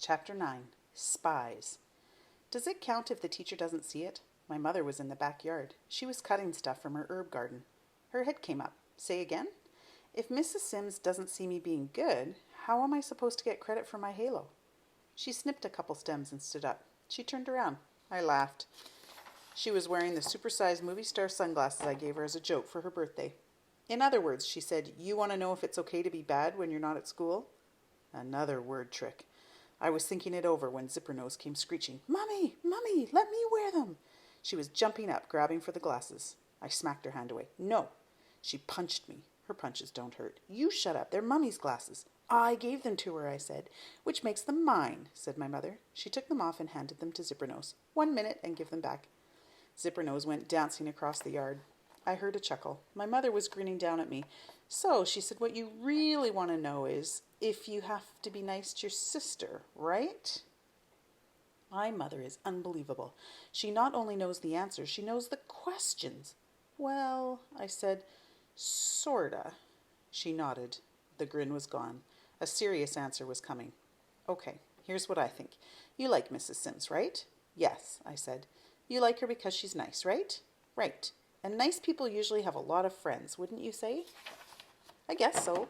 Chapter 9. Spies. Does it count if the teacher doesn't see it? My mother was in the backyard. She was cutting stuff from her herb garden. Her head came up. Say again? If Mrs. Sims doesn't see me being good, how am I supposed to get credit for my halo? She snipped a couple stems and stood up. She turned around. I laughed. She was wearing the supersized movie star sunglasses I gave her as a joke for her birthday. In other words, she said, you want to know if it's okay to be bad when you're not at school? Another word trick. I was thinking it over when Zippernose came screeching, Mummy, Mummy, let me wear them. She was jumping up, grabbing for the glasses. I smacked her hand away. No. She punched me. Her punches don't hurt. You shut up. They're Mummy's glasses. I gave them to her, I said. Which makes them mine, said my mother. She took them off and handed them to Zippernose. 1 minute and give them back. Zippernose went dancing across the yard. I heard a chuckle. My mother was grinning down at me. So, she said, what you really want to know is if you have to be nice to your sister, right? My mother is unbelievable. She not only knows the answers, she knows the questions. Well, I said, sorta. She nodded. The grin was gone. A serious answer was coming. Okay, here's what I think. You like Mrs. Sims, right? Yes, I said. You like her because she's nice, right? Right. And nice people usually have a lot of friends, wouldn't you say? I guess so.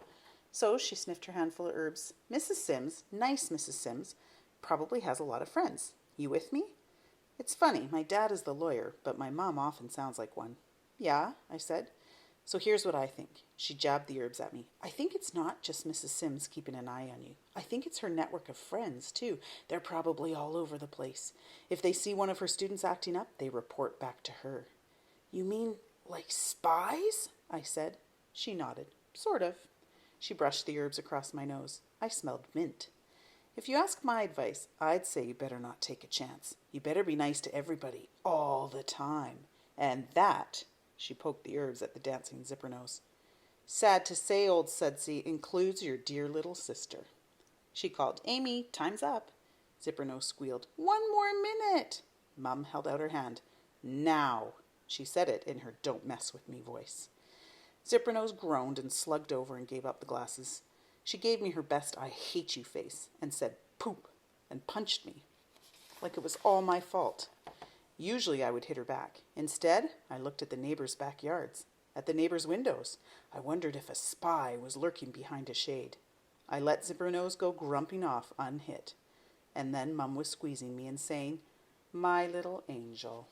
So she sniffed her handful of herbs. Mrs. Sims, nice Mrs. Sims, probably has a lot of friends. You with me? It's funny, my dad is the lawyer, but my mom often sounds like one. Yeah, I said. So here's what I think. She jabbed the herbs at me. I think it's not just Mrs. Sims keeping an eye on you. I think it's her network of friends, too. They're probably all over the place. If they see one of her students acting up, they report back to her. You mean like spies? I said. She nodded. Sort of. She brushed the herbs across my nose. I smelled mint. If you ask my advice, I'd say you better not take a chance. You better be nice to everybody, all the time. And that, she poked the herbs at the dancing Zippernose. Sad to say, old Sudsy, includes your dear little sister. She called, Amy, time's up. Zippernose squealed, 1 more minute. Mum held out her hand. Now. She said it in her don't mess with me voice. Zippernose groaned and slugged over and gave up the glasses. She gave me her best I hate you face and said poop and punched me like it was all my fault. Usually I would hit her back. Instead, I looked at the neighbors' backyards, at the neighbors' windows. I wondered if a spy was lurking behind a shade. I let Zippernose go grumping off unhit. And then Mum was squeezing me and saying, my little angel.